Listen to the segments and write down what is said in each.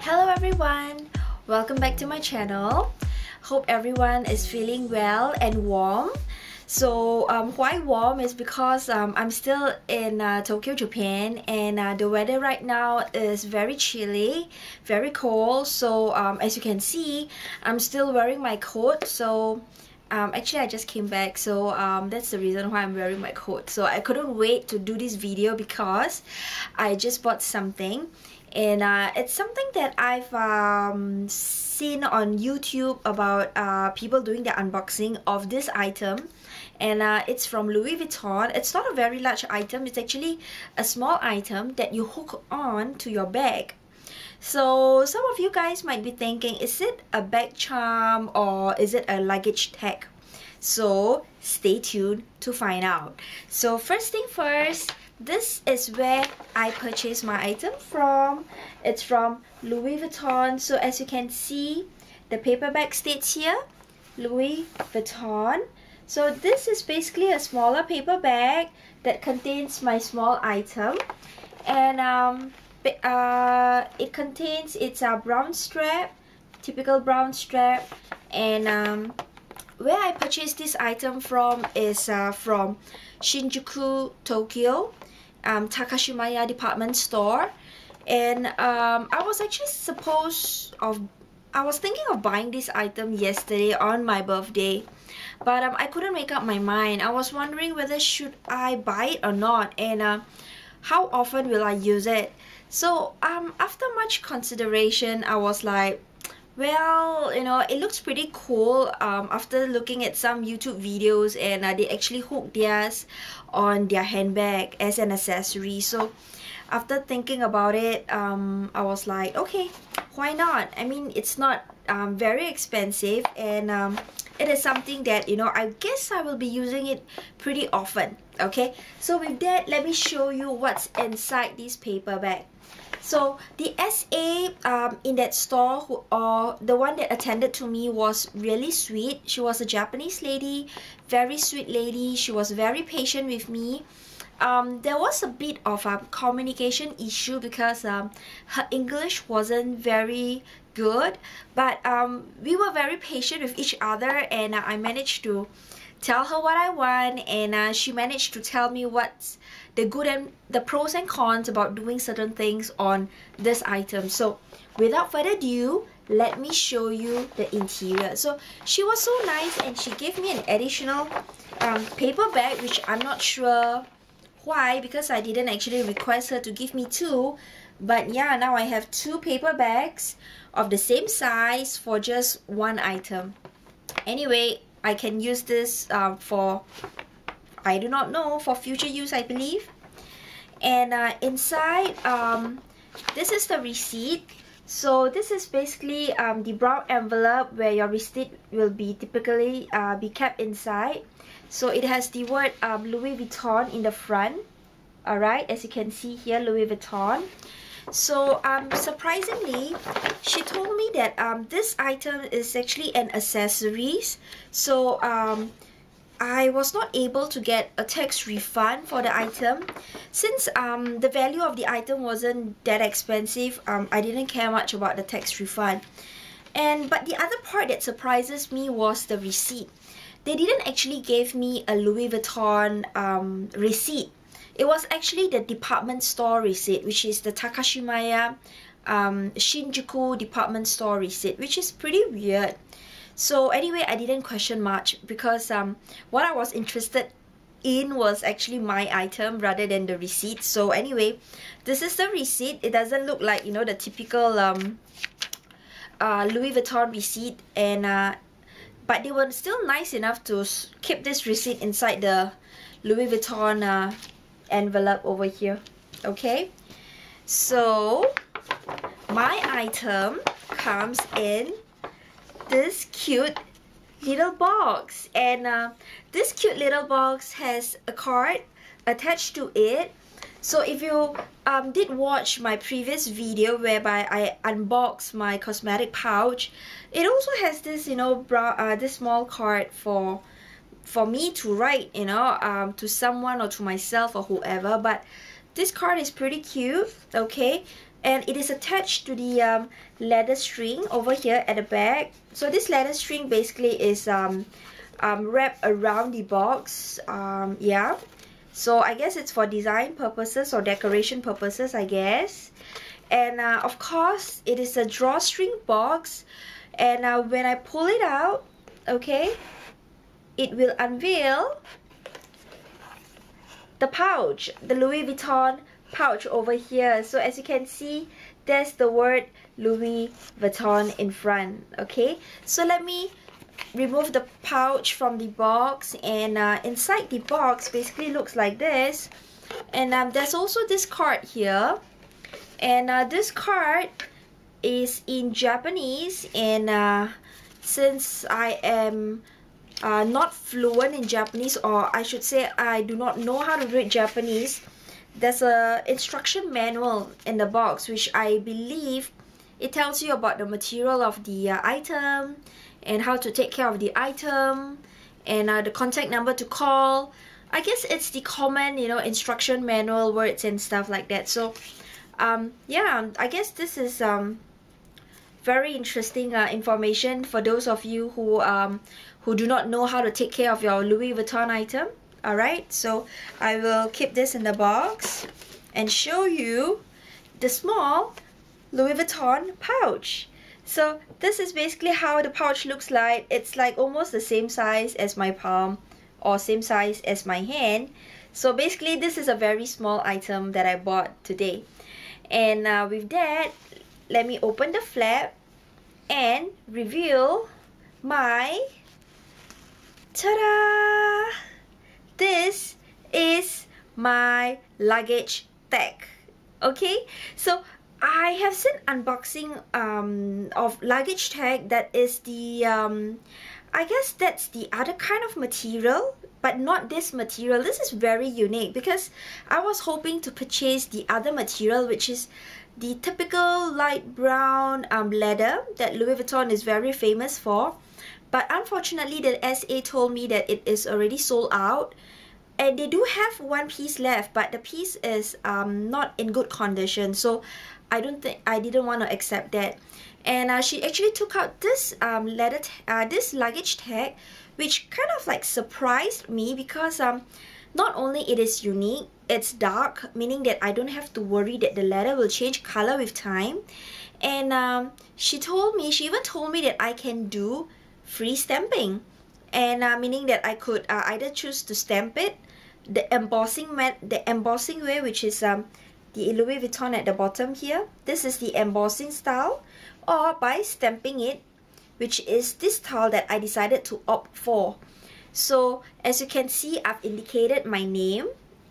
Hello everyone! Welcome back to my channel. Hope everyone is feeling well and warm. So why warm is because I'm still in Tokyo, Japan, and the weather right now is very chilly, very cold. So as you can see, I'm still wearing my coat. So actually I just came back, so that's the reason why I'm wearing my coat. So I couldn't wait to do this video because I just bought something, and it's something that I've seen on YouTube about people doing the unboxing of this item, and it's from Louis Vuitton. It's not a very large item, it's actually a small item that you hook on to your bag. So some of you guys might be thinking, is it a bag charm or is it a luggage tag? So stay tuned to find out. So first thing first, this is where I purchased my item from. It's from Louis Vuitton. So as you can see, the paperback states here, Louis Vuitton. So this is basically a smaller paper bag that contains my small item, and it contains its brown strap, typical brown strap, and where I purchased this item from is from Shinjuku, Tokyo, Takashimaya department store. And I was thinking of buying this item yesterday on my birthday, but I couldn't make up my mind. I was wondering whether should I buy it or not, and how often will I use it. So after much consideration, I was like, well, you know, it looks pretty cool after looking at some YouTube videos, and they actually hook theirs on their handbag as an accessory. So after thinking about it, I was like, okay, why not? I mean, it's not very expensive, and it is something that, you know, I guess I will be using it pretty often. Okay, so with that, let me show you what's inside this paper bag. So the SA in that store, or the one that attended to me, was really sweet. She was a Japanese lady, very sweet lady. She was very patient with me. There was a bit of a communication issue because her English wasn't very good, but we were very patient with each other, and I managed to tell her what I want, and she managed to tell me what's the good and the pros and cons about doing certain things on this item. So without further ado, let me show you the interior. So she was so nice, and she gave me an additional paper bag, which I'm not sure why, because I didn't actually request her to give me two. But yeah, now I have two paper bags of the same size for just one item. Anyway, I can use this for, I do not know, for future use, I believe. And inside, this is the receipt. So this is basically the brown envelope where your receipt will be typically be kept inside. So it has the word Louis Vuitton in the front. Alright, as you can see here, Louis Vuitton. So surprisingly, she told me that this item is actually an accessories. So I was not able to get a tax refund for the item. Since the value of the item wasn't that expensive, I didn't care much about the tax refund. But the other part that surprises me was the receipt. They didn't actually give me a Louis Vuitton receipt. It was actually the department store receipt, which is the Takashimaya Shinjuku department store receipt, which is pretty weird. So anyway, I didn't question much because what I was interested in was actually my item rather than the receipt. So anyway, this is the receipt. It doesn't look like, you know, the typical Louis Vuitton receipt, and but they were still nice enough to keep this receipt inside the Louis Vuitton envelope over here. Okay, so my item comes in this cute little box, and this cute little box has a card attached to it. So if you did watch my previous video whereby I unboxed my cosmetic pouch, it also has this, you know, this small card for me to write, you know, to someone or to myself or whoever. But this card is pretty cute, okay? and it is attached to the leather string over here at the back. So this leather string basically is wrapped around the box. Yeah, so I guess it's for design purposes or decoration purposes, I guess. And of course it is a drawstring box, and when I pull it out, okay, it will unveil the pouch, the Louis Vuitton pouch over here. So as you can see, there's the word Louis Vuitton in front. Okay, so let me remove the pouch from the box, and inside the box basically looks like this. And there's also this card here, and this card is in Japanese, and since I am not fluent in Japanese, or I should say I do not know how to read Japanese, there's a instruction manual in the box, which I believe it tells you about the material of the item and how to take care of the item, and the contact number to call. I guess it's the common, you know, instruction manual words and stuff like that. So yeah, I guess this is very interesting information for those of you who do not know how to take care of your Louis Vuitton item. Alright, so I will keep this in the box and show you the small Louis Vuitton pouch. So this is basically how the pouch looks like. It's like almost the same size as my palm, or same size as my hand. So basically this is a very small item that I bought today. And with that, let me open the flap and reveal my, ta-da! This is my luggage tag. Okay, so I have seen unboxing of luggage tag that is the I guess that's the other kind of material, but not this material. This is very unique because I was hoping to purchase the other material, which is the typical light brown leather that Louis Vuitton is very famous for. But unfortunately, the SA told me that it is already sold out, and they do have one piece left, but the piece is not in good condition. So I didn't want to accept that. And she actually took out this this luggage tag, which kind of like surprised me because not only it is unique, it's dark, meaning that I don't have to worry that the leather will change color with time. And she even told me that I can do free stamping, and meaning that I could either choose to stamp it the embossing way, which is the Louis Vuitton at the bottom here. This is the embossing style, or by stamping it, which is this style that I decided to opt for. So as you can see, I've indicated my name,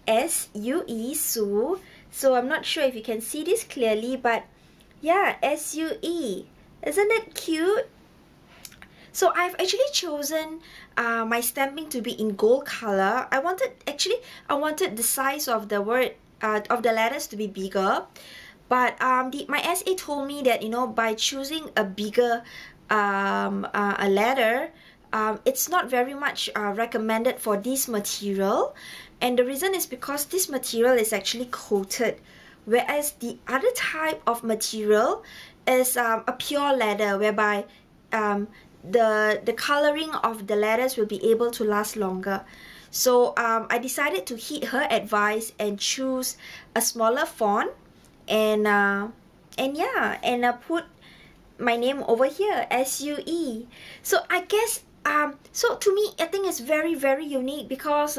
S-U-E, Sue. So I'm not sure if you can see this clearly, but yeah, S-U-E. Isn't it cute? So I've actually chosen my stamping to be in gold color. I wanted the size of the word of the letters to be bigger, but my SA told me that, you know, by choosing a bigger a letter, it's not very much recommended for this material, and the reason is because this material is actually coated, whereas the other type of material is a pure leather, whereby the coloring of the letters will be able to last longer. So I decided to heed her advice and choose a smaller font, and yeah, and put my name over here, S-U-E. So I guess so to me, I think it's very, very unique because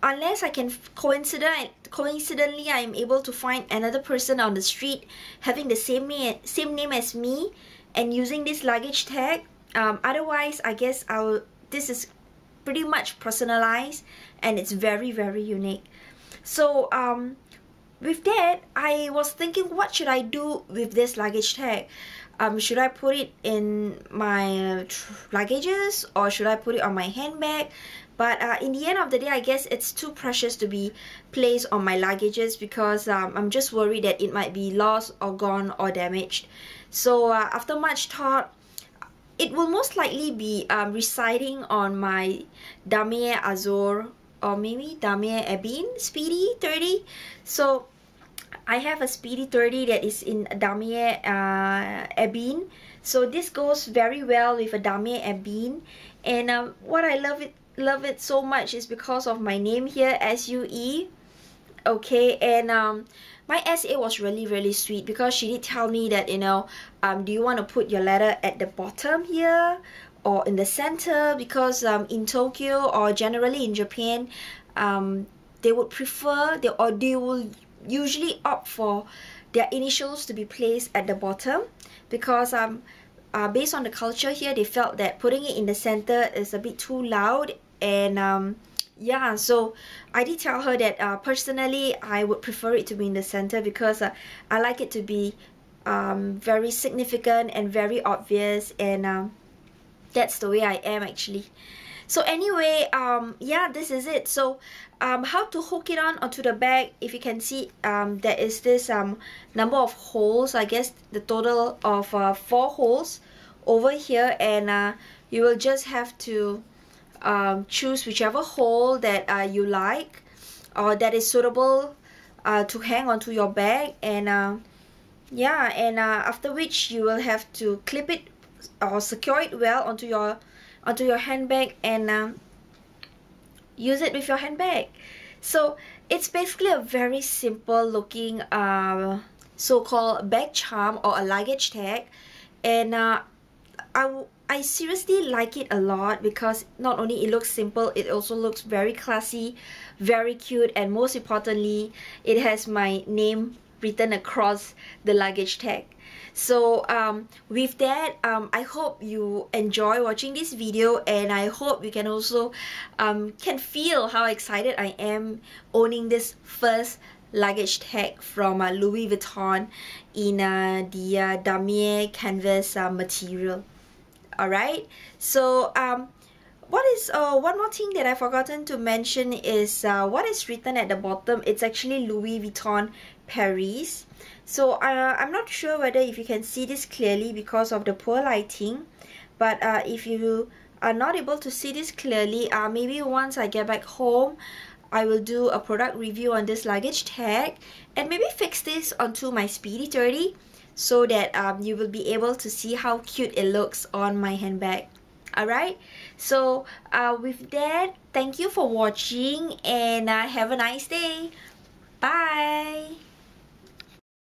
unless I can coincidentally I am able to find another person on the street having the same name as me and using this luggage tag. Otherwise, I guess this is pretty much personalized, and it's very, very unique. So with that, I was thinking, what should I do with this luggage tag? Should I put it in my luggages, or should I put it on my handbag? But in the end of the day, I guess it's too precious to be placed on my luggages, because I'm just worried that it might be lost or gone or damaged. So after much thought, it will most likely be residing on my Damier Azur, or maybe Damier Ebene Speedy 30. So I have a Speedy 30 that is in Damier Ebene. So this goes very well with a Damier Ebene. And what I love it so much is because of my name here, SUE. Okay, and my SA was really sweet, because she did tell me that, you know, do you want to put your letter at the bottom here or in the center? Because in Tokyo, or generally in Japan, they would prefer, they will usually opt for their initials to be placed at the bottom, because based on the culture here, they felt that putting it in the center is a bit too loud. And yeah, so I did tell her that personally I would prefer it to be in the center, because I like it to be very significant and very obvious, and that's the way I am actually. So anyway, yeah, this is it. So how to hook it on onto the bag? If you can see, there is this number of holes, I guess the total of 4 holes over here, and you will just have to choose whichever hole that you like, or that is suitable to hang onto your bag. And yeah, and after which you will have to clip it or secure it well onto your handbag, and use it with your handbag. So it's basically a very simple looking so-called bag charm or a luggage tag, and I seriously like it a lot, because not only it looks simple, it also looks very classy, very cute, and most importantly, it has my name written across the luggage tag. So with that, I hope you enjoy watching this video, and I hope you can also can feel how excited I am owning this first luggage tag from Louis Vuitton in the damier canvas material. Alright, so what is one more thing that I've forgotten to mention is what is written at the bottom. It's actually Louis Vuitton Paris. So I'm not sure whether if you can see this clearly because of the poor lighting, but if you are not able to see this clearly, maybe once I get back home, I will do a product review on this luggage tag, and maybe fix this onto my Speedy 30, so that you will be able to see how cute it looks on my handbag. Alright, so with that, thank you for watching, and have a nice day. Bye!